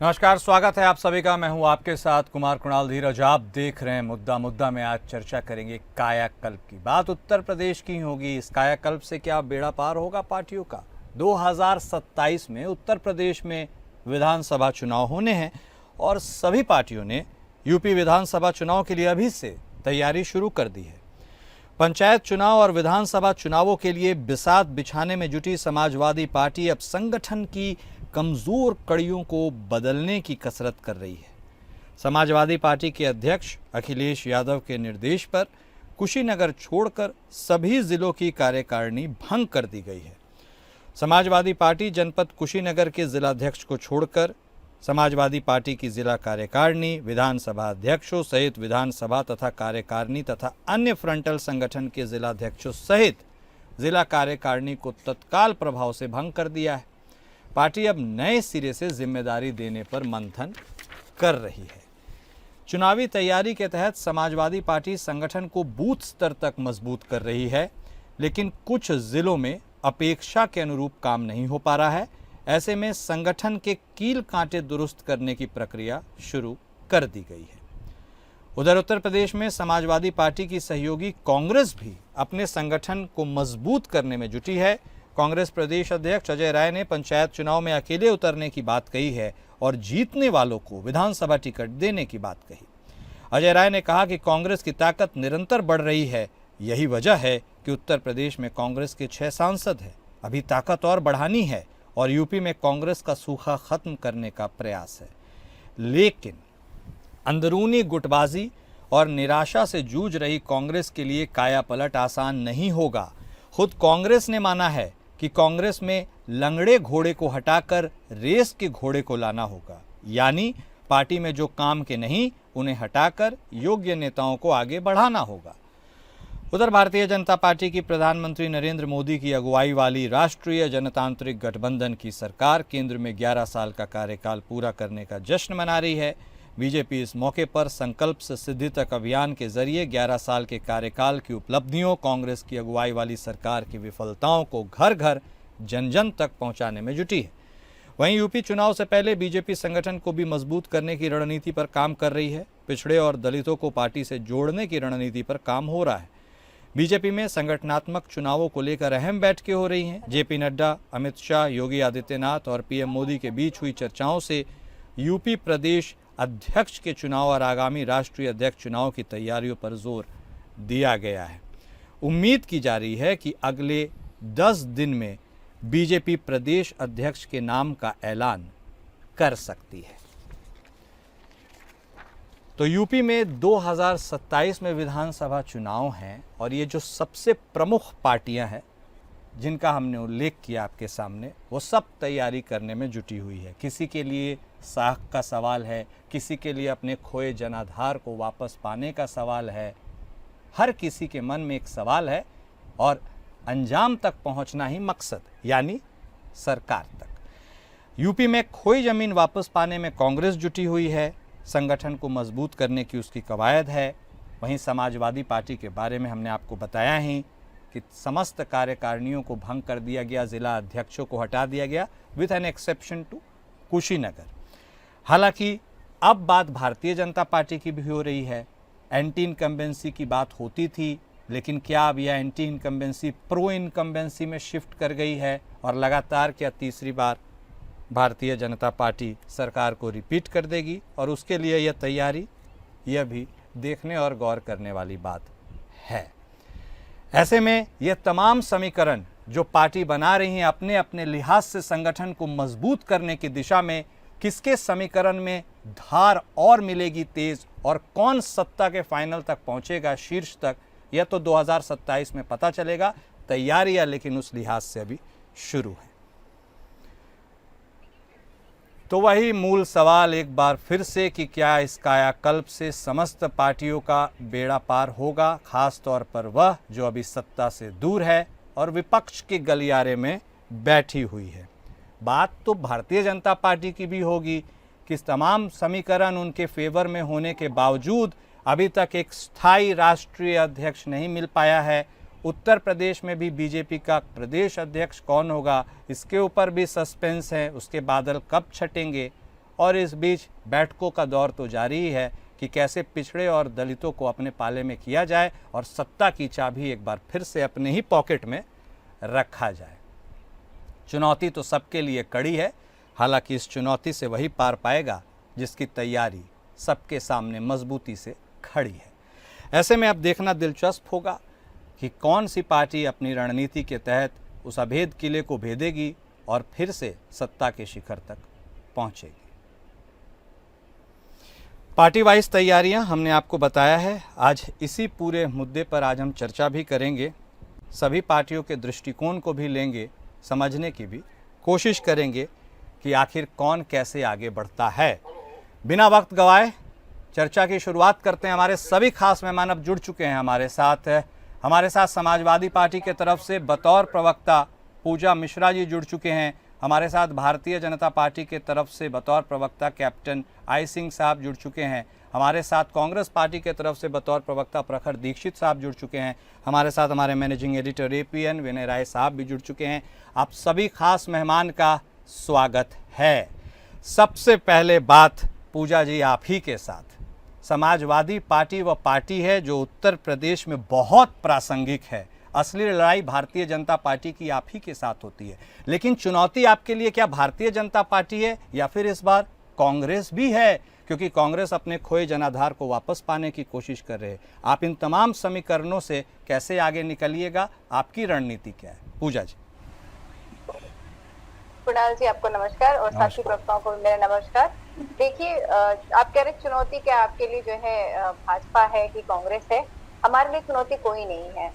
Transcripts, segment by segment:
नमस्कार, स्वागत है आप सभी का। मैं हूं आपके साथ कुमार कुणाल धीरज। आप देख रहे हैं मुद्दा में आज चर्चा करेंगे कायाकल्प की। बात उत्तर प्रदेश की होगी। इस कायाकल्प से क्या बेड़ा पार होगा पार्टियों का? 2027 में उत्तर प्रदेश में विधानसभा चुनाव होने हैं और सभी पार्टियों ने यूपी विधानसभा चुनाव के लिए अभी से तैयारी शुरू कर दी है। पंचायत चुनाव और विधानसभा चुनावों के लिए बिसात बिछाने में जुटी समाजवादी पार्टी अब संगठन की कमजोर कड़ियों को बदलने की कसरत कर रही है। समाजवादी पार्टी के अध्यक्ष अखिलेश यादव के निर्देश पर कुशीनगर छोड़कर सभी जिलों की कार्यकारिणी भंग कर दी गई है। समाजवादी पार्टी जनपद कुशीनगर के जिलाध्यक्ष को छोड़कर समाजवादी पार्टी की जिला कार्यकारिणी, विधानसभा अध्यक्षों सहित विधानसभा तथा कार्यकारिणी तथा अन्य फ्रंटल संगठन के जिलाध्यक्षों सहित जिला कार्यकारिणी को तत्काल प्रभाव से भंग कर दिया है। पार्टी अब नए सिरे से जिम्मेदारी देने पर मंथन कर रही है। चुनावी तैयारी के तहत समाजवादी पार्टी संगठन को बूथ स्तर तक मजबूत कर रही है, लेकिन कुछ जिलों में अपेक्षा के अनुरूप काम नहीं हो पा रहा है। ऐसे में संगठन के कील कांटे दुरुस्त करने की प्रक्रिया शुरू कर दी गई है। उधर उत्तर प्रदेश में समाजवादी पार्टी की सहयोगी कांग्रेस भी अपने संगठन को मजबूत करने में जुटी है। कांग्रेस प्रदेश अध्यक्ष अजय राय ने पंचायत चुनाव में अकेले उतरने की बात कही है और जीतने वालों को विधानसभा टिकट देने की बात कही। अजय राय ने कहा कि कांग्रेस की ताकत निरंतर बढ़ रही है। यही वजह है कि उत्तर प्रदेश में कांग्रेस के 6 सांसद हैं। अभी ताकत और बढ़ानी है और यूपी में कांग्रेस का सूखा खत्म करने का प्रयास है। लेकिन अंदरूनी गुटबाजी और निराशा से जूझ रही कांग्रेस के लिए कायापलट आसान नहीं होगा। खुद कांग्रेस ने माना है कि कांग्रेस में लंगड़े घोड़े को हटाकर रेस के घोड़े को लाना होगा, यानी पार्टी में जो काम के नहीं उन्हें हटाकर योग्य नेताओं को आगे बढ़ाना होगा। उधर भारतीय जनता पार्टी की प्रधानमंत्री नरेंद्र मोदी की अगुवाई वाली राष्ट्रीय जनतांत्रिक गठबंधन की सरकार केंद्र में 11 साल का कार्यकाल पूरा करने का जश्न मना रही है। बीजेपी इस मौके पर संकल्प से सिद्धि तक अभियान के जरिए 11 साल के कार्यकाल की उपलब्धियों, कांग्रेस की अगुवाई वाली सरकार की विफलताओं को घर घर जन जन तक पहुंचाने में जुटी है। वहीं यूपी चुनाव से पहले बीजेपी संगठन को भी मजबूत करने की रणनीति पर काम कर रही है। पिछड़े और दलितों को पार्टी से जोड़ने की रणनीति पर काम हो रहा है। बीजेपी में संगठनात्मक चुनावों को लेकर अहम बैठकें हो रही हैं। जेपी नड्डा, अमित शाह, योगी आदित्यनाथ और पीएम मोदी के बीच हुई चर्चाओं से यूपी प्रदेश अध्यक्ष के चुनाव और आगामी राष्ट्रीय अध्यक्ष चुनाव की तैयारियों पर जोर दिया गया है। उम्मीद की जा रही है कि अगले 10 दिन में बीजेपी प्रदेश अध्यक्ष के नाम का ऐलान कर सकती है। तो यूपी में 2027 में विधानसभा चुनाव हैं और ये जो सबसे प्रमुख पार्टियां हैं जिनका हमने उल्लेख किया आपके सामने, वो सब तैयारी करने में जुटी हुई है। किसी के लिए साख का सवाल है, किसी के लिए अपने खोए जनाधार को वापस पाने का सवाल है। हर किसी के मन में एक सवाल है और अंजाम तक पहुंचना ही मकसद, यानी सरकार तक। यूपी में खोई जमीन वापस पाने में कांग्रेस जुटी हुई है। संगठन को मजबूत करने की उसकी कवायद है। वहीं समाजवादी पार्टी के बारे में हमने आपको बताया ही कि समस्त कार्यकारिणियों को भंग कर दिया गया, जिला अध्यक्षों को हटा दिया गया, with an exception to Kushinagar. हालांकि अब बात भारतीय जनता पार्टी की भी हो रही है। एंटी इनकम्बेंसी की बात होती थी, लेकिन क्या अब यह एंटी इनकम्बेंसी प्रो इनकम्बेंसी में शिफ्ट कर गई है और लगातार क्या तीसरी बार भारतीय जनता पार्टी सरकार को रिपीट कर देगी? और उसके लिए यह तैयारी, यह भी देखने और गौर करने वाली बात है। ऐसे में यह तमाम समीकरण जो पार्टी बना रही है अपने अपने लिहाज से संगठन को मजबूत करने की दिशा में, किसके समीकरण में धार और मिलेगी तेज और कौन सत्ता के फाइनल तक पहुंचेगा, शीर्ष तक, यह तो 2027 में पता चलेगा। तैयारियां लेकिन उस लिहाज से अभी शुरू है। तो वही मूल सवाल एक बार फिर से कि क्या इस कायाकल्प से समस्त पार्टियों का बेड़ा पार होगा, खास तौर पर वह जो अभी सत्ता से दूर है और विपक्ष के गलियारे में बैठी हुई है। बात तो भारतीय जनता पार्टी की भी होगी कि तमाम समीकरण उनके फेवर में होने के बावजूद अभी तक एक स्थायी राष्ट्रीय अध्यक्ष नहीं मिल पाया है। उत्तर प्रदेश में भी बीजेपी का प्रदेश अध्यक्ष कौन होगा, इसके ऊपर भी सस्पेंस है। उसके बादल कब छटेंगे और इस बीच बैठकों का दौर तो जारी ही है कि कैसे पिछड़े और दलितों को अपने पाले में किया जाए और सत्ता की चाबी एक बार फिर से अपने ही पॉकेट में रखा जाए। चुनौती तो सबके लिए कड़ी है, हालांकि इस चुनौती से वही पार पाएगा जिसकी तैयारी सबके सामने मजबूती से खड़ी है। ऐसे में अब देखना दिलचस्प होगा कि कौन सी पार्टी अपनी रणनीति के तहत उस अभेद किले को भेदेगी और फिर से सत्ता के शिखर तक पहुंचेगी। पार्टी वाइज तैयारियां हमने आपको बताया है। आज इसी पूरे मुद्दे पर आज हम चर्चा भी करेंगे, सभी पार्टियों के दृष्टिकोण को भी लेंगे, समझने की भी कोशिश करेंगे कि आखिर कौन कैसे आगे बढ़ता है। बिना वक्त गवाए चर्चा की शुरुआत करते हैं। हमारे सभी खास मेहमान अब जुड़ चुके हैं हमारे साथ समाजवादी पार्टी के तरफ से बतौर प्रवक्ता पूजा मिश्रा जी जुड़ चुके हैं। हमारे साथ भारतीय जनता पार्टी के तरफ से बतौर प्रवक्ता कैप्टन आई सिंह साहब जुड़ चुके हैं। हमारे साथ कांग्रेस पार्टी के तरफ से बतौर प्रवक्ता प्रखर दीक्षित साहब जुड़ चुके हैं। हमारे साथ हमारे मैनेजिंग एडिटर एपीएन विनय राय साहब भी जुड़ चुके हैं। आप सभी खास मेहमान का स्वागत है। सबसे पहले बात पूजा जी आप ही के साथ। समाजवादी पार्टी वह पार्टी है जो उत्तर प्रदेश में बहुत प्रासंगिक है। असली लड़ाई भारतीय जनता पार्टी की आप ही के साथ होती है, लेकिन चुनौती आपके लिए क्या भारतीय जनता पार्टी है या फिर इस बार कांग्रेस भी है? क्योंकि कांग्रेस अपने खोए जनाधार को वापस पाने की कोशिश कर रहे हैं। आप इन तमाम समीकरणों से कैसे आगे निकलिएगा, आपकी रणनीति क्या है? पूजा जी। कुणाल जी आपको नमस्कार और साथी प्रवक्ताओं को मेरा नमस्कार। देखिए, आप कह रहे चुनौती क्या आपके लिए जो है भाजपा है कि कांग्रेस है? हमारे लिए चुनौती कोई नहीं है।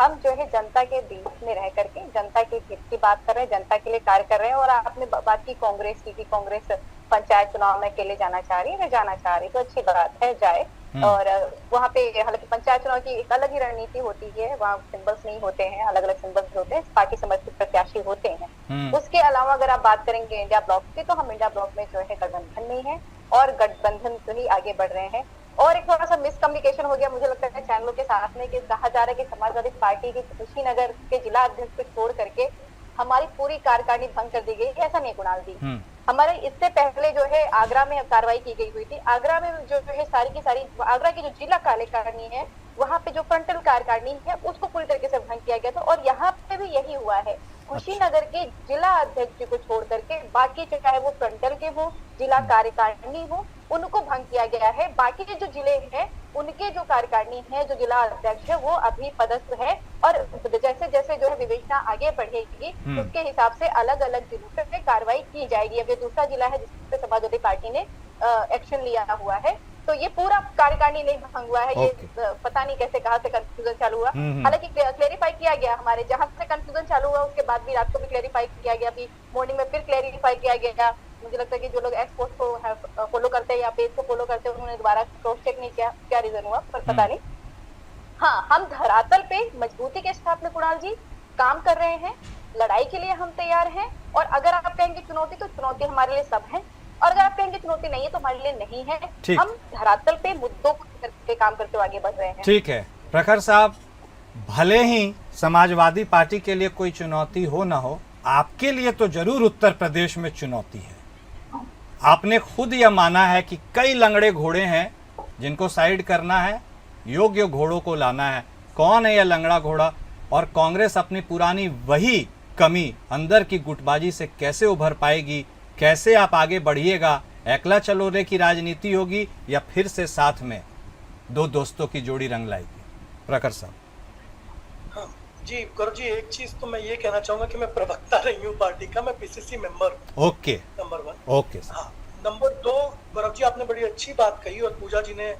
हम जो है जनता के बीच में रह करके जनता के हित की बात कर रहे हैं, जनता के लिए कार्य कर रहे हैं। और आपने बात की कांग्रेस की, कांग्रेस पंचायत चुनाव में अकेले जाना चाह रही है, वे जाना चाह रही तो अच्छी बात है, जाए। और वहाँ पे हालांकि पंचायत चुनाव की एक अलग ही रणनीति होती है, वहाँ सिंबल्स नहीं होते हैं, अलग अलग सिंबल्स होते हैं, पार्टी समर्थित प्रत्याशी होते हैं। उसके अलावा अगर आप बात करेंगे इंडिया ब्लॉक की, तो हम इंडिया ब्लॉक में जो है गठबंधन नहीं है और गठबंधन से ही आगे बढ़ रहे हैं। और एक थोड़ा सा मिसकम्युनिकेशन हो गया मुझे लगता है चैनलों के साथ में, कि कहा जा रहा है कि समाजवादी पार्टी के कुशीनगर के जिला अध्यक्ष को छोड़ करके हमारी पूरी कार्यकारिणी भंग कर दी गई। ऐसा नहीं कुणाल जी, हमारे इससे पहले जो है आगरा में कार्रवाई की गई हुई थी। आगरा में जो है सारी की सारी आगरा की जो जिला कार्यकारिणी है, वहाँ पे जो फ्रंटल कार्यकारिणी है उसको पूरी तरीके से भंग किया गया था। और यहाँ पे भी यही हुआ है, कुशीनगर के जिला अध्यक्ष को छोड़ करके बाकी चाहे वो फ्रंटल के हो, जिला कार्यकारिणी हो, उनको भंग किया गया है। बाकी के जो जिले हैं उनके जो कार्यकारिणी है, जो जिला अध्यक्ष है, वो अभी पदस्थ है। और जैसे जैसे जो है विवेचना आगे बढ़ेगी उसके हिसाब से अलग अलग जिलों पे कार्रवाई की जाएगी। अब ये दूसरा जिला है जिसपे समाजवादी पार्टी ने एक्शन लिया हुआ है, तो ये पूरा कार्यकारिणी नहीं भंग हुआ है। ये पता नहीं कैसे कहाँ से कंफ्यूजन चालू हुआ। हालांकि क्लेरिफाई किया गया, हमारे जहाँ से कंफ्यूजन चालू हुआ उसके बाद भी रात को भी क्लेरिफाई किया गया, अभी मॉर्निंग में फिर क्लेरिफाई किया गया। मुझे लगता है कि जो लोग एक्स पोस्ट को फॉलो करते हैं या पेज को फॉलो करते हैं उन्होंने दोबारा क्रॉस चेक नहीं किया, क्या रीजन हुआ पर पता नहीं। हाँ, हम धरातल पे मजबूती के साथ में कुणाल जी काम कर रहे हैं, लड़ाई के लिए हम तैयार हैं। और अगर आप कहेंगे चुनौती, तो चुनौती हमारे लिए सब है, और अगर आप कहेंगे चुनौती नहीं है तो हमारे लिए नहीं है। हम धरातल पे मुद्दों पे काम करते हुए आगे बढ़ रहे हैं। ठीक है प्रखर साहब, भले ही समाजवादी पार्टी के लिए कोई चुनौती हो ना हो, आपके लिए तो जरूर उत्तर प्रदेश में चुनौती है। आपने खुद यह माना है कि कई लंगड़े घोड़े हैं जिनको साइड करना है, योग्य घोड़ों को लाना है। कौन है यह लंगड़ा घोड़ा, और कांग्रेस अपनी पुरानी वही कमी अंदर की गुटबाजी से कैसे उभर पाएगी? कैसे आप आगे बढ़िएगा? एकला चलोरे की राजनीति होगी या फिर से साथ में दो दोस्तों की जोड़ी रंग लाएगी? प्रखर साहब। हाँ जी गौरव जी, एक चीज तो मैं ये कहना चाहूंगा कि मैं प्रवक्ता नहीं हूँ पार्टी का, मैं PCC member. Okay, number 1। Okay. हाँ, नंबर 2, गौरव जी आपने बड़ी अच्छी बात कही और पूजा जी ने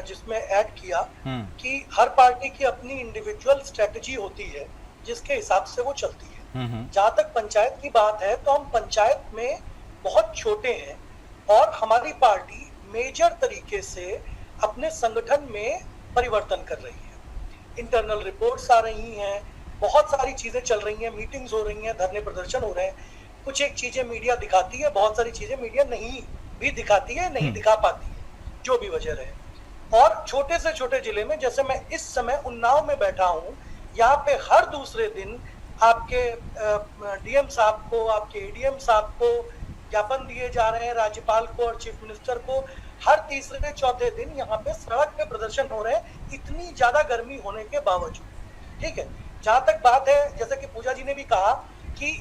जिसमें ऐड किया कि हर पार्टी की अपनी इंडिविजुअल स्ट्रेटजी होती है जिसके हिसाब से वो चलती है। जहाँ तक पंचायत की बात है तो हम पंचायत में बहुत छोटे हैं और हमारी पार्टी मेजर तरीके से अपने संगठन में परिवर्तन कर रही है। इंटरनल रिपोर्ट्स आ रही हैं, बहुत सारी चीजें चल रही हैं, मीटिंग्स हो रही हैं, धरने प्रदर्शन हो रहे हैं। कुछ एक चीजें मीडिया दिखाती है, बहुत सारी चीजें मीडिया नहीं भी दिखाती है, नहीं दिखा पाती है, जो भी वजह रहे। और छोटे से छोटे जिले में, जैसे मैं इस समय उन्नाव में बैठा हूँ, यहाँ पे हर दूसरे दिन आपके डीएम साहब को, आपके एडीएम साहब को ज्ञापन दिए जा रहे हैं राज्यपाल को और चीफ मिनिस्टर को। हर तीसरे चौथे दिन यहाँ पे सड़क पे प्रदर्शन हो रहे हैं, इतनी ज्यादा गर्मी होने के बावजूद। ठीक है, जहां तक बात है, जैसे कि पूजा जी ने भी कहा कि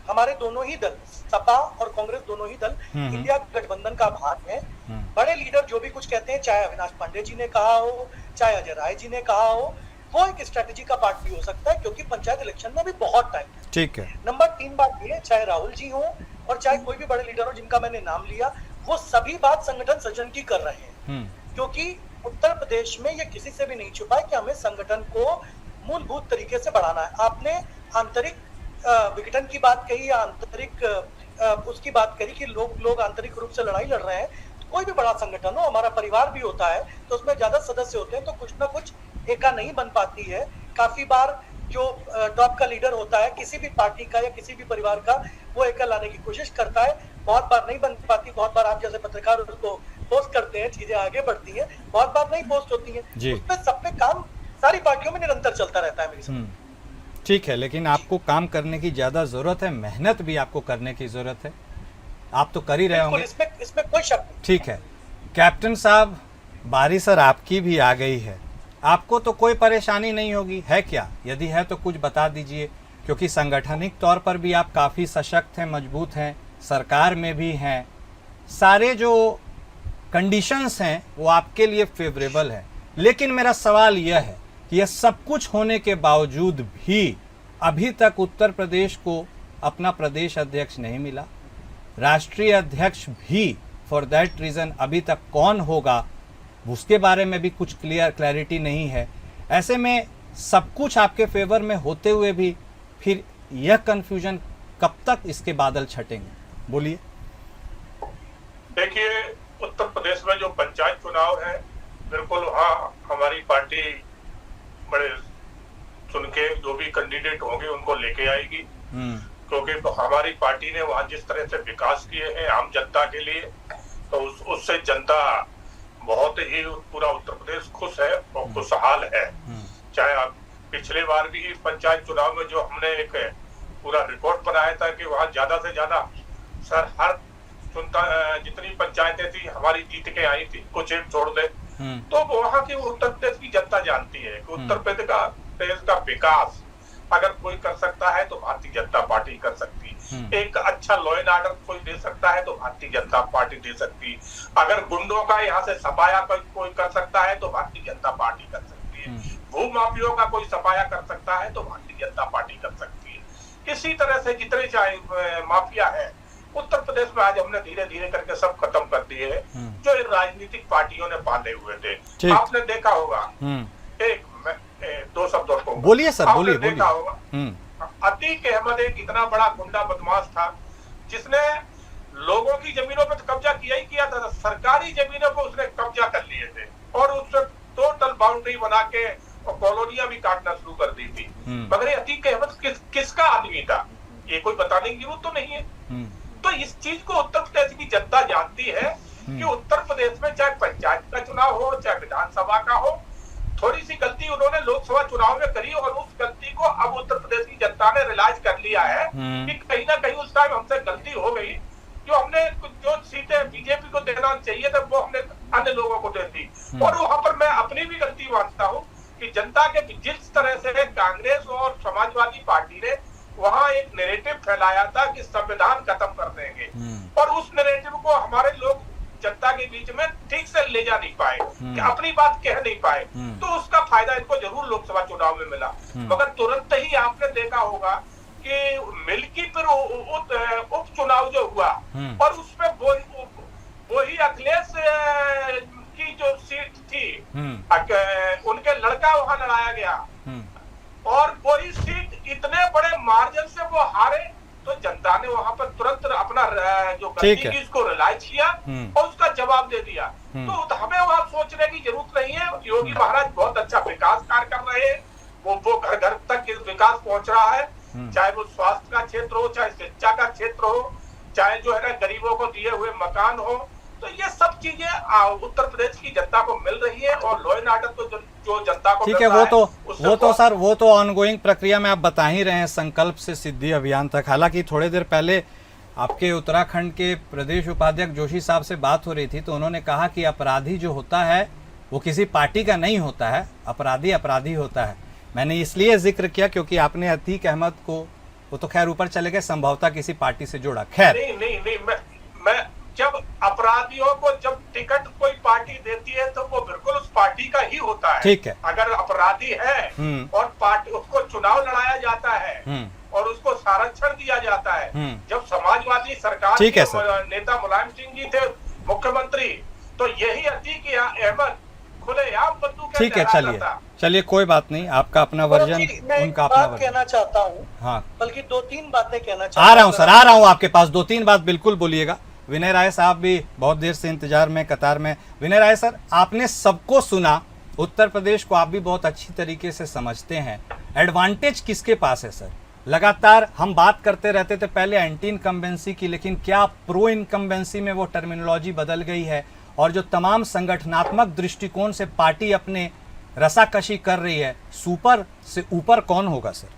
हमारे दोनों ही दल, सपा और कांग्रेस दोनों ही दल इंडिया गठबंधन का भाग है। बड़े लीडर जो भी कुछ कहते हैं, चाहे अविनाश पांडे जी ने कहा हो, चाहे अजय राय जी ने कहा हो, वो एक स्ट्रेटेजी का पार्ट भी हो सकता है, क्योंकि पंचायत इलेक्शन में भी बहुत टाइम है। ठीक है। नंबर 3 बात ये, चाहे राहुल जी हो और चाहे कोई भी बड़े लीडर हो जिनका मैंने नाम लिया, वो सभी बात संगठन सृजन की कर रहे हैं, क्योंकि उत्तर प्रदेश में ये किसी से भी नहीं छुपा है कि हमें संगठन को मूलभूत तरीके से बढ़ाना है। आपने आंतरिक विघटन की बात कही या आंतरिक उसकी बात करी कि लोग आंतरिक रूप से लड़ाई लड़ रहे हैं। कोई भी बड़ा संगठन हो, हमारा परिवार भी होता है, तो उसमें ज्यादा सदस्य होते हैं, तो कुछ ना कुछ एका नहीं बन पाती है। काफी बार जो टॉप का लीडर होता है किसी भी पार्टी का या किसी भी परिवार का, वो एका लाने की कोशिश करता है, बहुत बार नहीं बन पाती। बहुत बार आप जैसे पत्रकार उसको पोस्ट करते हैं, चीजें आगे बढ़ती हैं, बहुत बार नहीं पोस्ट होती है। उसमें सब पे काम सारी पार्टियों में निरंतर चलता रहता है मेरी समझ। ठीक है, लेकिन आपको काम करने की ज्यादा जरूरत है, मेहनत भी आपको करने की जरूरत है, आप तो कर ही रहे होंगे, इसमें कोई शक नहीं। ठीक है। कैप्टन साहब, बारी सर आपकी भी आ गई है, आपको तो कोई परेशानी नहीं होगी, है क्या? यदि है तो कुछ बता दीजिए, क्योंकि संगठनिक तौर पर भी आप काफ़ी सशक्त हैं, मजबूत हैं, सरकार में भी हैं, सारे जो कंडीशंस हैं वो आपके लिए फेवरेबल है। लेकिन मेरा सवाल यह है कि यह सब कुछ होने के बावजूद भी अभी तक उत्तर प्रदेश को अपना प्रदेश अध्यक्ष नहीं मिला, राष्ट्रीय अध्यक्ष भी फॉर दैट रीज़न अभी तक कौन होगा उसके बारे में भी कुछ क्लैरिटी नहीं है। ऐसे में सब कुछ आपके फेवर में होते हुए भी फिर यह कंफ्यूजन कब तक इसके बादल छटेंगे? बोलिए। देखिए, उत्तर प्रदेश में जो पंचायत चुनाव है, बिल्कुल वहाँ हमारी पार्टी बड़े चुन के जो भी कैंडिडेट होंगे उनको लेके आएगी, क्योंकि हमारी पार्टी ने वहाँ जिस तरह से विकास किए हैं आम जनता के लिए, तो उससे जनता बहुत ही पूरा उत्तर प्रदेश खुश है और खुशहाल है। चाहे आप पिछले बार भी पंचायत चुनाव में जो हमने एक पूरा रिकॉर्ड बनाया था कि वहाँ ज्यादा से ज्यादा सर हर जितनी पंचायतें थी हमारी जीत के आई थी, कुछ एक छोड़ दे, तो वहाँ की उत्तर प्रदेश की जनता जानती है कि उत्तर प्रदेश का विकास अगर कोई कर सकता है तो भारतीय जनता पार्टी कर सकती है। एक अच्छा लॉ एंड ऑर्डर कोई दे सकता है तो भारतीय जनता पार्टी दे सकती है। अगर गुंडों का यहाँ से सफाया कोई कर सकता है तो भारतीय जनता पार्टी कर सकती है। भूमाफियों का कोई सफाया कर सकता है तो भारतीय जनता पार्टी कर सकती है। इसी तरह से जितने चाहे माफिया है उत्तर प्रदेश में आज हमने धीरे धीरे करके सब खत्म कर दिए हैं, जो राजनीतिक पार्टियों ने पाले हुए थे। आपने देखा होगा, एक दो शब्दों को बोलिए सर, बोलिए। देखा होगा, अतीक अहमद एक इतना बड़ा गुंडा बदमाश था जिसने लोगों की जमीनों पर कब्जा किया ही किया था, सरकारी जमीनों पर उसने कब्जा कर लिए थे और उससे टोटल बाउंड्री बना के कॉलोनियां भी काटना शुरू कर दी थी। मगर ये अतीक अहमद किसका आदमी था ये कोई बताने की जरूरत तो नहीं है। तो इस चीज को उत्तर प्रदेश की जनता जानती है कि उत्तर प्रदेश में चाहे पंचायत का चुनाव हो चाहे विधानसभा का हो, थोड़ी सी गलती उन्होंने लोकसभा चुनाव में करी और उस गलती को अब उत्तर प्रदेश की जनता ने रियलाइज कर लिया है कि कहीं ना कहीं उस टाइम हमसे गलती हो गई, जो हमने जो सीटें बीजेपी को देना चाहिए था वो हमने अन्य लोगों को दे दी। और वहां पर मैं अपनी भी गलती मानता हूँ कि जनता के जिस तरह से कांग्रेस और समाजवादी पार्टी ने वहां एक नैरेटिव फैलाया था कि संविधान खत्म कर देंगे, और उस नैरेटिव को हमारे लोग जनता के बीच में ठीक से ले जा नहीं पाए, कि अपनी बात कह नहीं पाए, तो उसका फायदा इनको जरूर लोकसभा चुनाव में मिला। मगर तुरंत ही आपने देखा होगा कि मिल्कीपुर उपचुनाव जो हुआ और उसमें वही अखिलेश की जो सीट थी उनके लड़का वहां लड़ाया गया और वही सीट इतने बड़े मार्जिन से वो हारे, तो जनता ने वहां पर तुरंत अपना जो गलती की उसको रियलाइज किया और उसका जवाब दे दिया। तो हमें वहां सोचने की जरूरत नहीं है। योगी महाराज बहुत अच्छा विकास कार्य कर रहे हैं, वो घर घर तक विकास पहुंच रहा है, चाहे वो स्वास्थ्य का क्षेत्र हो, चाहे शिक्षा का क्षेत्र हो, चाहे जो है ना गरीबों को दिए हुए मकान हो, तो ये सब चीजें उत्तर प्रदेश की जनता को मिल रही है। और लॉ एंड ऑर्डर तो जो जनता को ठीक है, वो तो ऑनगोइंग प्रक्रिया में आप बता ही रहे हैं, संकल्प से सिद्धि अभियान तक। हालांकि थोड़ी देर पहले आपके उत्तराखंड के प्रदेश उपाध्यक्ष जोशी साहब से बात हो रही थी तो उन्होंने कहा कि अपराधी जो होता है वो किसी पार्टी का नहीं होता है, अपराधी अपराधी होता है। मैंने इसलिए जिक्र किया क्योंकि आपने अतीक अहमद को, वो तो खैर ऊपर चले गए, संभवतः किसी पार्टी से जोड़ा। खैर नहीं, मैं जब अपराधियों को जब टिकट कोई पार्टी देती है तो वो बिल्कुल उस पार्टी का ही होता है। ठीक है। अगर अपराधी है और पार्टी उसको चुनाव लड़ाया जाता है और उसको संरक्षण दिया जाता है। जब समाजवादी सरकार ठीक है के नेता मुलायम सिंह जी थे मुख्यमंत्री तो यही अतीक अहमद खुलेआम बंदूक ठीक है, चलिए कोई बात नहीं, आपका अपना वर्जन, उनका अपना वर्जन। कहना चाहता हूँ, हाँ, बल्कि 2-3 बातें कहना चाहता आ रहा हूँ सर, आ रहा हूँ आपके पास, 2-3 बात बिल्कुल बोलिएगा। विनय राय साहब भी बहुत देर से इंतजार में, कतार में। विनय राय सर, आपने सबको सुना, उत्तर प्रदेश को आप भी बहुत अच्छी तरीके से समझते हैं। एडवांटेज किसके पास है सर? लगातार हम बात करते रहते थे पहले एंटी इनकम्बेंसी की, लेकिन क्या प्रो इनकम्बेंसी में वो टर्मिनोलॉजी बदल गई है? और जो तमाम संगठनात्मक दृष्टिकोण से पार्टी अपने रसाकशी कर रही है, सुपर से ऊपर कौन होगा सर?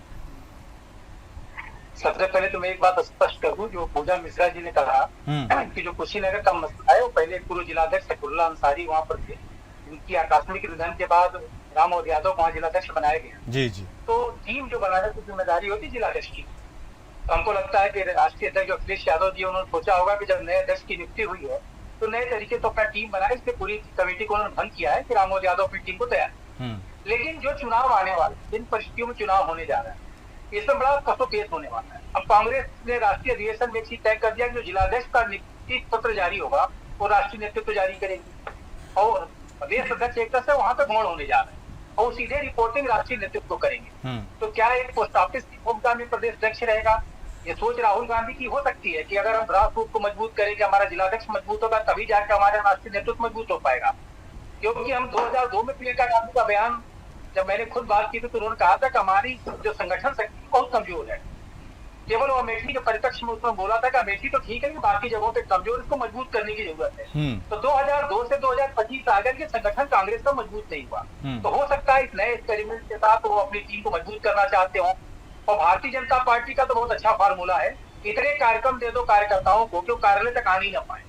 सबसे पहले तो मैं एक बात स्पष्ट कर दूं, जो पूजा मिश्रा जी ने कहा कि जो कुशीनगर का मसला है वो पहले पूर्व जिलाध्यक्ष सफरुल्लाह अंसारी वहाँ पर थे, उनकी आकस्मिक निधन के बाद राम और यादव को वहाँ जिलाध्यक्ष बनाया गया। जी जी। तो टीम जो बनाने की जिम्मेदारी होती है जिलाध्यक्ष की। तो हमको लगता है कि राष्ट्रीय अध्यक्ष अखिलेश यादव जी, उन्होंने सोचा होगा कि जब नए अध्यक्ष की नियुक्ति हुई है तो नए तरीके तो अपना टीम बनाए, इसलिए पूरी कमेटी को उन्होंने भंग किया है कि रामोद यादव अपनी टीम को तैयार। लेकिन जो चुनाव आने वाले, जिन परिस्थितियों में चुनाव होने जा रहा है, इसमें बड़ा कठोर होने वाला है। अब कांग्रेस ने राष्ट्रीय अधिवेशन में एक चीज तय कर दिया कि जो जिलाध्यक्ष का नियुक्ति पत्र जारी होगा वो राष्ट्रीय नेतृत्व जारी करेगी और प्रदेश अध्यक्ष एक तरह से वहां पर गौण होने जा रहे हैं और सीधे रिपोर्टिंग राष्ट्रीय नेतृत्व को करेंगे। तो क्या एक पोस्ट ऑफिस की भूमिका में प्रदेश अध्यक्ष रहेगा? ये सोच राहुल गांधी की हो सकती है कि अगर हम ग्रास रूट को मजबूत करेंगे, हमारा जिलाध्यक्ष मजबूत होगा, तभी जाकर हमारा राष्ट्रीय नेतृत्व मजबूत हो पाएगा। क्योंकि हम 2002 में प्रियंका गांधी का बयान जब मैंने खुद बात की थी तो उन्होंने कहा था कि हमारी जो संगठन शक्ति बहुत कमजोर है। केवल वो अमेठी के परिप्रेक्ष्य में उसमें बोला था कि अमेठी तो ठीक है कि बाकी जगहों पे कमजोर, इसको मजबूत करने की जरूरत है। तो 2002 से 2025 आ गया कि संगठन कांग्रेस का मजबूत नहीं हुआ। तो हो सकता है इस नए एक्सपेरिमेंट के साथ वो अपनी टीम को मजबूत करना चाहते हो। और भारतीय जनता पार्टी का तो बहुत अच्छा फार्मूला है, इतने कार्यक्रम दे दो कार्यकर्ताओं को कि वो कार्यालय तक आ नहीं पाए।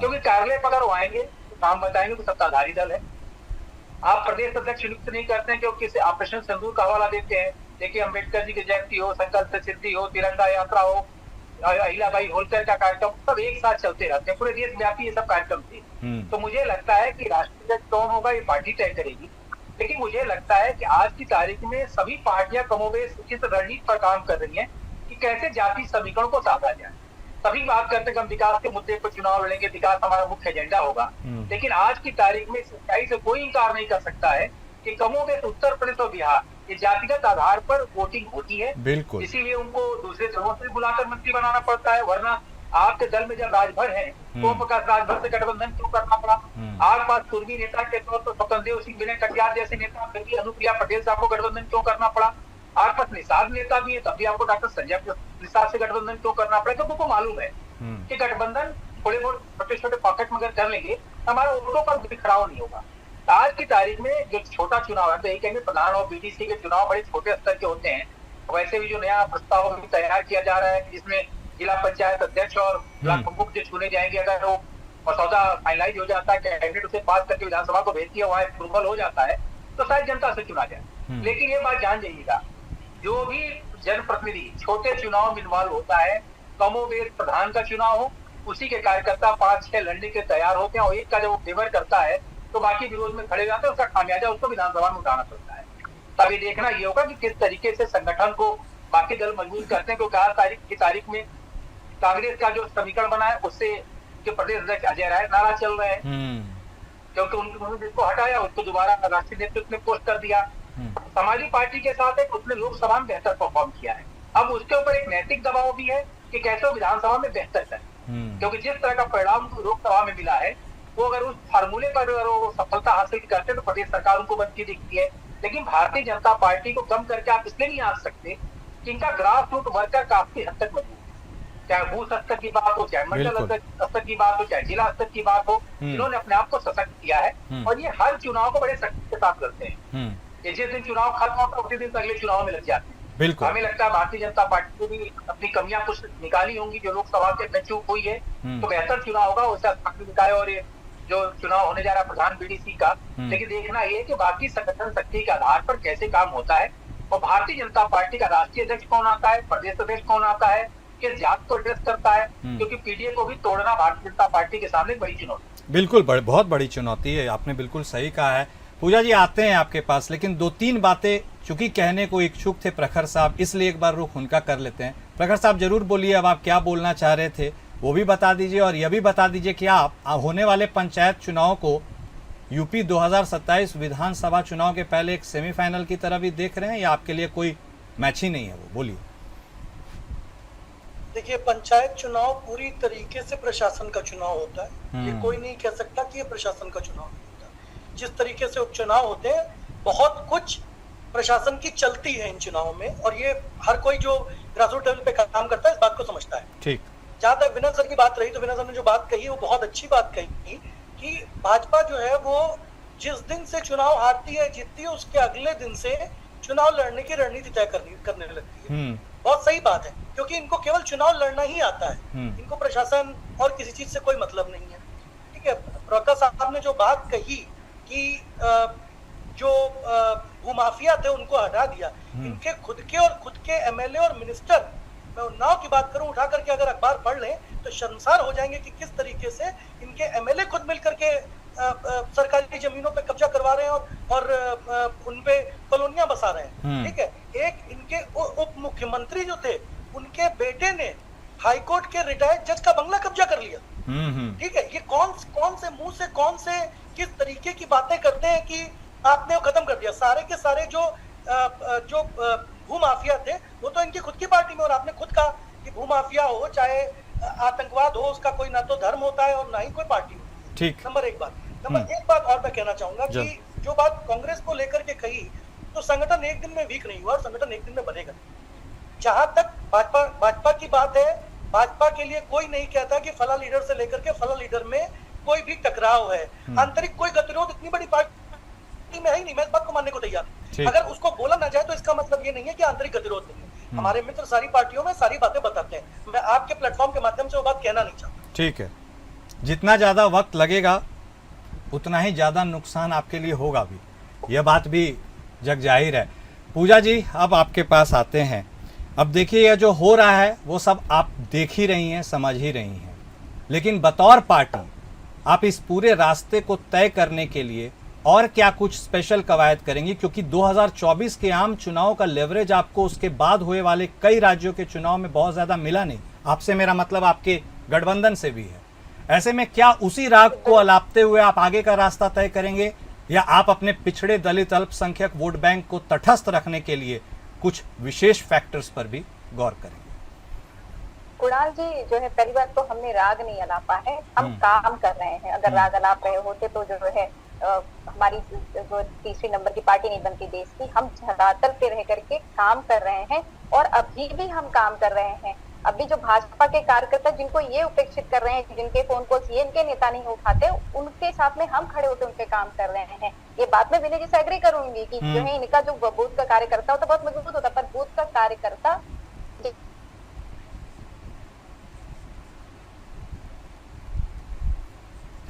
क्योंकि कार्यालय पर अगर वो आएंगे तो काम बताएंगे तो सत्ताधारी दल है। आप प्रदेश अध्यक्ष नियुक्त नहीं करते हैं क्योंकि किसी ऑपरेशन सिंदूर का हवाला देते हैं। देखिए अम्बेडकर जी की जयंती हो, संकल्प से सिद्धि हो, तिरंगा यात्रा हो, अहिल्याबाई होलकर का कार्यक्रम, सब एक साथ चलते रहते हैं, पूरे देश व्यापी ये सब कार्यक्रम थे। तो मुझे लगता है कि राष्ट्रीय अध्यक्ष कौन होगा ये पार्टी तय करेगी। लेकिन मुझे लगता है कि आज की तारीख में सभी पार्टियां कमोबेश इस रणनीति पर काम कर रही हैं कि कैसे जाति समीकरण को साधा जाए। सभी बात करते हैं कि हम विकास के मुद्दे पर चुनाव लड़ेंगे, विकास हमारा मुख्य एजेंडा होगा। लेकिन आज की तारीख में सच्चाई से कोई इंकार नहीं कर सकता है कि कमोबेश उत्तर प्रदेश और बिहार ये जातिगत आधार पर वोटिंग होती है। बिल्कुल। इसीलिए उनको दूसरे जगहों से बुलाकर मंत्री बनाना पड़ता है, वरना आपके दल में जब राजभर है तो ओम प्रकाश राजभर से गठबंधन क्यों करना पड़ा? आपके पास पूर्वी नेता के तौर पर स्वतंत्र सिंह, विनय कटियार जैसे नेता, फिर भी अनुप्रिया पटेल साहब को गठबंधन क्यों करना पड़ा? आपके पास निषाद नेता भी है, तब भी आपको डॉक्टर संजय निषाद से गठबंधन क्यों करना पड़ा? क्योंकि उनको मालूम है कि गठबंधन थोड़े बहुत छोटे छोटे पॉकेट में अगर कर लेंगे हमारा वोटों का बिखराव नहीं होगा। आज की तारीख में जो छोटा चुनाव है, तो एक कहेंगे प्रधान और बीडीसी के चुनाव बड़े छोटे स्तर के होते हैं। वैसे भी जो नया प्रस्ताव तैयार किया जा रहा है जिसमें जिला पंचायत अध्यक्ष और ब्लॉक प्रमुख जो चुने जाएंगे, अगर वो मसौदा फाइनलाइज हो जाता है, कैबिनेट उसे पास करके विधानसभा को भेजती है, वहाँ अप्रूवल हो जाता है तो शायद जनता से चुना जाए। लेकिन ये बात जान जाइएगा, जो भी जनप्रतिनिधि छोटे चुनाव में इन्वॉल्व होता है, कमोबेश प्रधान का चुनाव हो, उसी के कार्यकर्ता 5-6 लड़ने के तैयार होते हैं और एक का जब वो फेवर करता है तो बाकी विरोध में खड़े जाते हैं, उसका खामियाजा उसको विधानसभा में उठाना पड़ता है। तभी देखना ये होगा कि किस तरीके से संगठन को बाकी दल मजबूत करते हैं। क्योंकि 8 तारीख की तारीख में कांग्रेस का जो समीकरण बना है उससे जो प्रदेश अध्यक्ष अजय राय नाराज चल रहे हैं, क्योंकि उन्होंने जिसको हटाया उसको दोबारा राष्ट्रीय नेतृत्व में पोस्ट कर दिया। समाजवादी पार्टी के साथ एक उसने लोकसभा में बेहतर परफॉर्म किया है, अब उसके ऊपर एक नैतिक दबाव भी है कि कैसे विधानसभा में बेहतर करें। क्योंकि जिस तरह का परिणाम लोकसभा में मिला है वो अगर उस फार्मूले पर वो सफलता हासिल करते तो प्रदेश सरकार उनको बनती दिखती है। लेकिन भारतीय जनता पार्टी को कम करके आप इसलिए नहीं आ सकते कि इनका ग्रास रूट वर्कर काफी हद तक मजबूत है, चाहे बूथ स्तर की बात हो, चाहे मंडल स्तर की बात हो, चाहे जिला स्तर की बात हो, इन्होंने अपने आप को सशक्त किया है और ये हर चुनाव को बड़े सख्ती के साथ करते हैं। जिस दिन चुनाव खत्म होता है उसी दिन अगले चुनाव में लग जाते हैं। बिल्कुल। हमें लगता है भारतीय जनता पार्टी को भी अपनी कमियां कुछ निकाली होंगी जो लोकसभा के अंदर चूक हुई है, तो बेहतर चुनाव होगा उसका स्थानीय निकाय और ये जो चुनाव होने जा रहा है प्रधान बीडीसी का। लेकिन देखना ये कि बाकी संगठन शक्ति के आधार पर कैसे काम होता है और भारतीय जनता पार्टी का राष्ट्रीय अध्यक्ष कौन आता है, प्रदेश अध्यक्ष कौन आता है, किस जात को एड्रेस करता है, क्योंकि पीडीए को भी तोड़ना भारतीय जनता पार्टी के सामने बड़ी चुनौती। बिल्कुल बहुत बड़ी चुनौती है, आपने बिल्कुल सही कहा है। पूजा जी आते हैं आपके पास, लेकिन 2-3 बातें चूंकि कहने को इच्छुक थे प्रखर साहब, इसलिए एक बार रुख उनका कर लेते हैं। प्रखर साहब जरूर बोलिए, अब आप क्या बोलना चाह रहे थे वो भी बता दीजिए, और यह भी बता दीजिए कि आप होने वाले पंचायत चुनाव को यूपी 2027 विधानसभा चुनाव के पहले एक सेमीफाइनल की तरह भी देख रहे हैं या आपके लिए कोई मैच ही नहीं है वो, बोलिए। देखिए, पंचायत चुनाव पूरी तरीके से प्रशासन का चुनाव होता है। ये कोई नहीं कह सकता कि ये प्रशासन का चुनाव नहीं होता। जिस तरीके से उपचुनाव होते हैं, बहुत कुछ प्रशासन की चलती है इन चुनावों में, और ये हर कोई जो ग्रासरूट लेवल पे काम करता है इस बात को समझता है। ठीक। जहां तक विनय सर की बात रही, तो विनय सर ने जो बात कही वो बहुत अच्छी बात कही कि भाजपा जो है वो जिस दिन से चुनाव हारती है जीतती है, उसके अगले दिन से चुनाव लड़ने की रणनीति तय करने लगती है। बहुत सही बात है, क्योंकि इनको केवल चुनाव लड़ना ही आता है, इनको प्रशासन और किसी चीज से कोई मतलब नहीं है। ठीक है, प्रवक्ता साहब ने जो बात कही कि जो भूमाफिया थे उनको हटा दिया, इनके खुद के एमएलए और मिनिस्टर, मैं उन्नाव की बात करूं, उठा करके अगर अखबार पढ़ लें तो शर्मसार हो जाएंगे कि किस तरीके से इनके एमएलए खुद मिलकर के सरकारी जमीनों पे कब्जा करवा रहे हैं और उनपे कॉलोनियां बसा रहे हैं। ठीक है, एक इनके उप मुख्यमंत्री जो थे उनके बेटे ने हाईकोर्ट के रिटायर्ड जज का बंगला कब्जा कर लिया। ठीक है, ये कौन से मुंह से कौन से किस तरीके की बातें करते हैं कि आपने वो खत्म कर दिया। सारे के सारे जो भूमाफिया थे वो तो इनकी खुद की पार्टी में, और आपने खुद कहा कि भूमाफिया हो चाहे आतंकवाद हो, उसका कोई ना तो धर्म होता है और ना ही कोई पार्टी होती है। ठीक। नंबर एक बात और मैं कहना चाहूंगा कि जो बात कांग्रेस को लेकर के कही, तो संगठन एक दिन में वीक नहीं हुआ और संगठन एक दिन में बनेगा। जहां तक भाजपा की बात है, भाजपा के लिए कोई नहीं कहता कि फला लीडर से लेकर के फला लीडर में कोई भी टकराव है, आंतरिक कोई गतिरोध इतनी बड़ी पार्टी में है ही नहीं। मैं इस बात को मानने को तैयार हूं। अगर उसको बोला ना जाए तो इसका मतलब ये नहीं है कि आंतरिक गतिरोध नहीं है। हमारे मित्र सारी पार्टियों में सारी बातें बताते हैं, मैं आपके प्लेटफॉर्म के माध्यम से वो बात कहना नहीं चाहता। ठीक है, जितना ज्यादा वक्त लगेगा उतना ही ज्यादा नुकसान आपके लिए होगा भी, यह बात भी जग जाहिर है। पूजा जी अब आपके पास आते हैं। अब देखिए यह जो हो रहा है वो सब आप देख ही रही हैं, समझ ही रही हैं, लेकिन बतौर पार्टी आप इस पूरे रास्ते को तय करने के लिए और क्या कुछ स्पेशल कवायद करेंगी, क्योंकि 2024 के आम चुनाव का लेवरेज आपको उसके बाद हुए वाले कई राज्यों के चुनाव में बहुत ज्यादा मिला नहीं। आपसे मेरा मतलब आपके गठबंधन से भी है। ऐसे में क्या उसी राग को अलापते हुए आप आगे का रास्ता तय करेंगे, या आप अपने पिछड़े दलित अल्पसंख्यक वोट बैंक को तटस्थ रखने के लिए कुछ विशेष फैक्टर्स पर भी गौर करेंगे? कुणाल जी, जो है पहली बात तो हमने राग नहीं अलापा है, हम काम कर रहे हैं। अगर राग अलाप रहे होते तो जो है हमारी जो तीसरी नंबर की पार्टी नहीं बनती देश की। हम धरातल पे रह करके काम कर रहे हैं और अभी भी हम काम कर रहे हैं। अभी जो भाजपा के कार्यकर्ता जिनको ये उपेक्षित कर रहे हैं, जिनके फोन कॉल्स ये इनके नेता नहीं उठाते, उनके साथ में हम खड़े होकर उनके काम कर रहे हैं। ये बात मैं विनय जी से एग्री करूंगी कि जो है इनका जो बूथ का कार्यकर्ता होता है बहुत मजबूत होता है, पर बूथ का कार्यकर्ता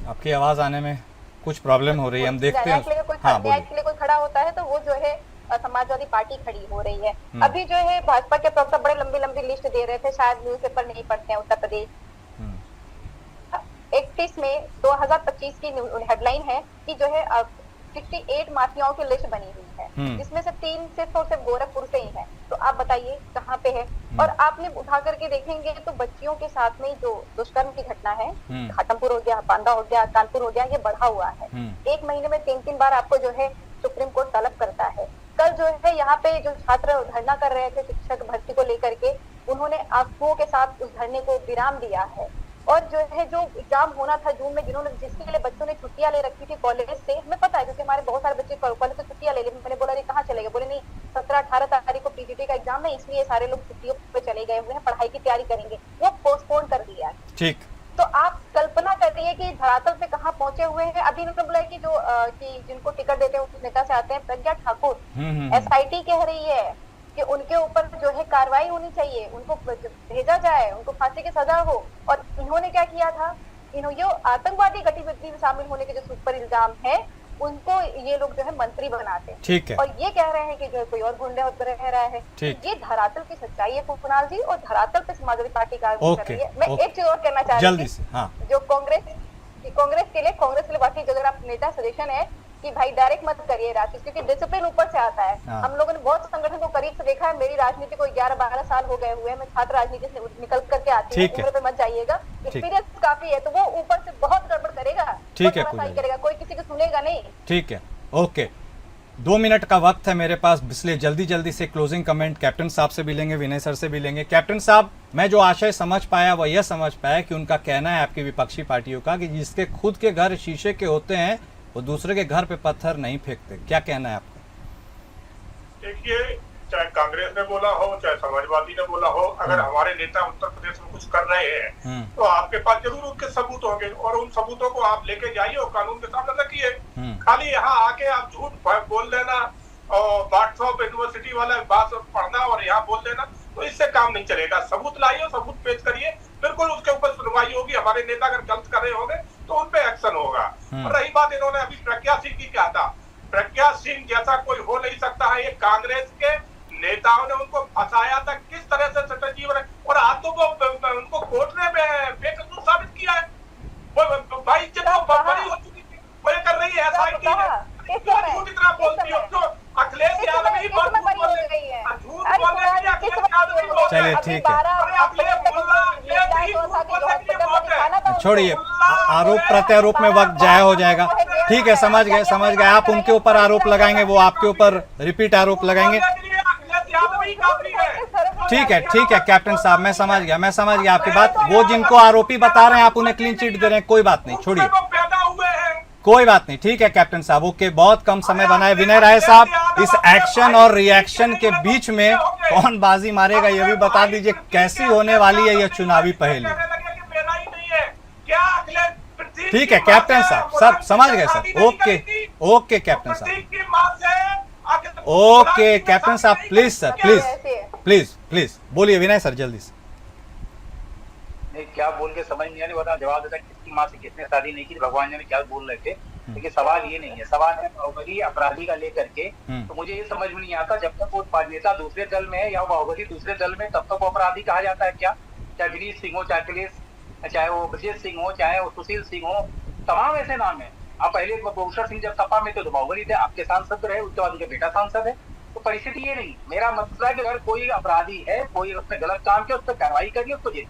आपकी आवाज आने में कुछ प्रॉब्लम हो रही है, हम देखते हैं। हाँ, के लिए कोई खड़ा होता है तो वो जो है समाजवादी पार्टी खड़ी हो रही है। अभी जो है भाजपा के प्रवक्ता बड़े लंबी लिस्ट दे रहे थे, शायद न्यूज़पेपर नहीं पढ़ते हैं उत्तर प्रदेश। 31 में 2025 की हेडलाइन है कि जो है 68 माफियाओं की लिस्ट बनी हुई है, जिसमें से 3 सिर्फ गोरखपुर से ही है। तो आप बताइए कहाँ पे है? और आपने उठा करके देखेंगे तो बच्चियों के साथ में जो दुष्कर्म की घटना है, घाटमपुर हो गया, बांदा हो गया, कानपुर हो गया, ये बढ़ा हुआ है। एक महीने में 3-3 बार आपको जो है सुप्रीम कोर्ट तलब करता है। कल जो है यहाँ पे जो छात्र धरना कर रहे थे शिक्षक भर्ती को लेकर के, उन्होंने आंसुओं के साथ उस धरने को विराम दिया है। और जो है जो एग्जाम होना था जून में, जिसके लिए बच्चों ने छुट्टियां ले रखी थी कॉलेज से, हमें पता है क्योंकि हमारे बहुत सारे बच्चे कॉलेज से छुट्टियां ले ली। मैंने बोला कहाँ चले गए? बोले नहीं, 17-18 तारीख को पीजीटी का एग्जाम है, इसलिए सारे लोग छुट्टियों पे चले गए हुए हैं, पढ़ाई की तैयारी करेंगे। वो पोस्टपोन कर दिया है। ठीक। तो आप कल्पना करिए कि धरातल पे कहाँ पहुंचे हुए हैं। अभी इन्होंने बोला कि कि जिनको टिकट देते हैं उस नेता से आते हैं। प्रज्ञा ठाकुर SIT कह रही है कि उनके ऊपर जो है कार्रवाई होनी चाहिए, उनको भेजा जाए, उनको फांसी की सजा हो। और इन्होंने क्या किया था, इन्होंने जो आतंकवादी गतिविधि में शामिल होने के जो ऊपर इल्जाम है, उनको ये लोग जो है मंत्री बनाते हैं। ठीक है। और ये कह रहे हैं कि जो है कोई और गुंडा रह रहा है। ये धरातल की सच्चाई है कुणाल जी, और धरातल पे समाजवादी पार्टी कार्य कर रही है। मैं एक चीज और कहना चाह रही थी, जो कांग्रेस के लिए बाकी जो अगर आप नेता सजेशन है कि भाई डायरेक्ट मत करिए राकेश, क्योंकि डिसिप्लिन ऊपर से आता है। हम लोगों ने बहुत संगठन को करीब से देखा है, मेरी राजनीति को 11-12 साल हो गए हुए हैं, मैं छात्र राजनीति से निकल करके आती हूँ, उम्र पे मत जाइएगा, एक्सपीरियंस काफी है। तो वो ऊपर से बहुत गड़बड़ करेगा, ठीक है, करेगा, कोई किसी को सुनेगा नहीं। ठीक है, ओके। 2 मिनट का वक्त है मेरे पास, इसलिए जल्दी से क्लोजिंग कमेंट कैप्टन साहब से भी लेंगे, विनय सर से भी लेंगे। कैप्टन साहब, मैं जो आशय समझ पाया वह यह समझ पाया कि उनका कहना है आपकी विपक्षी पार्टियों का कि जिसके खुद के घर शीशे के होते हैं वो दूसरे के घर पे पत्थर नहीं फेंकते। क्या कहना है आपका? देखिए, चाहे कांग्रेस ने बोला हो, चाहे समाजवादी ने बोला हो, अगर हमारे नेता उत्तर प्रदेश में कुछ कर रहे हैं तो आपके पास जरूर उनके सबूत होंगे, और उन सबूतों को आप लेके जाइए और कानून के सामने रखिए। खाली यहाँ आके आप झूठ बोल देना और व्हाट्सएप यूनिवर्सिटी वाला बात पढ़ना और यहाँ बोल देना, तो इससे काम नहीं चलेगा। सबूत लाइए, सबूत पेश करिए, बिल्कुल उसके ऊपर सुनवाई होगी। हमारे नेता अगर गलत कर रहे होंगे तो उन पे एक्शन होगा। और रही बात, इन्होंने अभी प्रज्ञा सिंह की कहा था, प्रज्ञा सिंह जैसा कोई हो नहीं सकता है। ये कांग्रेस के नेताओं ने उनको फंसाया था, किस तरह से स्ट्रेटजी बनाई, और आज तो उनको कोर्ट ने बेकसूर साबित किया है। वो भाई जब बड़ी हो चुकी थी, वो ये कर रही है झूठ इतना बोलती हो तो अखिलेश यादव ही झूठ बोल रही है। चलिए ठीक है, छोड़िए, आरोप प्रत्यारोप में वक्त जाया हो जाएगा। ठीक है, समझ गए। आप उनके ऊपर आरोप लगाएंगे, वो आपके ऊपर रिपीट आरोप लगाएंगे। ठीक है कैप्टन साहब, मैं समझ गया आपकी बात। वो जिनको आरोपी बता रहे हैं आप उन्हें क्लीन चिट दे रहे हैं, कोई बात नहीं, छोड़िए, कोई बात नहीं। ठीक है कैप्टन साहब, ओके। बहुत कम समय बना है। विनय राय साहब, इस एक्शन और रिएक्शन के बीच में कौन बाजी मारेगा ये भी बता दीजिए। कैसी होने वाली है यह चुनावी पहेली? ठीक है कैप्टन साहब, सब समझ गए सर। ओके कैप्टन साहब, ओके कैप्टन साहब, प्लीज सर, प्लीज बोलिए। विनय सर जल्दी से। नहीं, क्या बोल के समझ नहीं आने वाला, जवाब देता किसकी माँ से किसने शादी नहीं की, भगवान जाने क्या बोल रहे थे। लेकिन सवाल ये नहीं है, सवाल है बाहुबली अपराधी का लेकर के। तो मुझे ये समझ में नहीं आता, जब तक वो नेता दूसरे दल में है या बाहुबली दूसरे दल में, तब तक वो अपराधी कहा जाता है क्या? चाहे विनीत सिंह हो, चाहे अखिलेश, चाहे वो ब्रजेश सिंह हो, चाहे वो सुशील सिंह हो, तमाम ऐसे नाम है। आप पहले भूषण सिंह जब सपा में थे तो बाहुबली थे, आपके सांसद रहे, उसके बाद उनके बेटा सांसद है। तो परिस्थिति ये नहीं, मेरा मतलब है कि अगर कोई अपराधी है, कोई उसने गलत काम किया, उस पर कार्रवाई करिए, उसको जेल।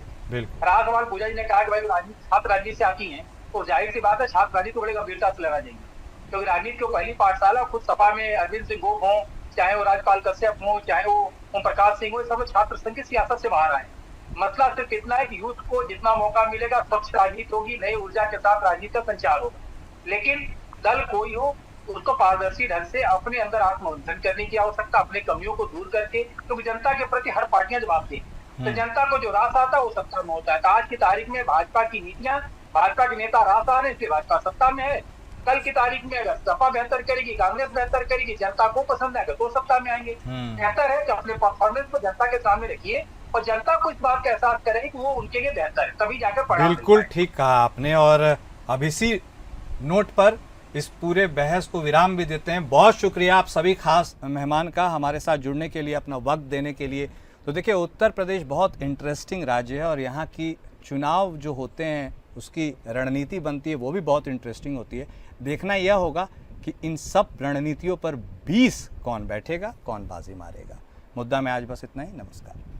राज हमारे पूजा जी ने कहा कि भाई छात्र राजनीति से आती है, तो जाहिर सी बात है छात्र राजनीति को बड़े गंभीरता से लगा जाएंगे, क्योंकि राजनीति की पहली पाठशाला खुद सपा में अरविंद सिंह गोप हो, चाहे वो राजपाल कश्यप हो, चाहे वो ओम प्रकाश सिंह हो, सब छात्र संघ की सियासत से बाहर आए। मतलब सिर्फ इतना है कि यूथ को जितना मौका मिलेगा स्वच्छ राजनीति होगी, नई ऊर्जा के साथ राजनीति का संचार होगा। लेकिन दल कोई हो, उसको पारदर्शी ढंग से अपने अंदर आत्ममंथन करने की आवश्यकता, अपने कमियों को दूर करके, क्योंकि जनता के प्रति हर पार्टियां जवाब दें, तो जनता को जो रास आता है वो सत्ता में होता है। तो आज की तारीख में भाजपा की नीतियां, भाजपा के नेता रास आ रहे हैं, इसलिए भाजपा सत्ता में है। कल की तारीख में अगर सपा बेहतर करेगी, कांग्रेस बेहतर करेगी, जनता को पसंद आएगा तो सत्ता में आएंगे। बेहतर है कि अपने परफॉर्मेंस को जनता के सामने रखिए और जनता को इस बात का एहसास करे कि वो उनके लिए बेहतर है, तभी जाकर पढ़ा। बिल्कुल ठीक कहा आपने। और अब इसी नोट पर इस पूरे बहस को विराम भी देते हैं। बहुत शुक्रिया आप सभी खास मेहमान का हमारे साथ जुड़ने के लिए, अपना वक्त देने के लिए। तो देखिए, उत्तर प्रदेश बहुत इंटरेस्टिंग राज्य है और यहाँ की चुनाव जो होते हैं उसकी रणनीति बनती है, वो भी बहुत इंटरेस्टिंग होती है। देखना यह होगा कि इन सब रणनीतियों पर 20 कौन बैठेगा, कौन बाजी मारेगा। मुद्दा में आज बस इतना ही। नमस्कार।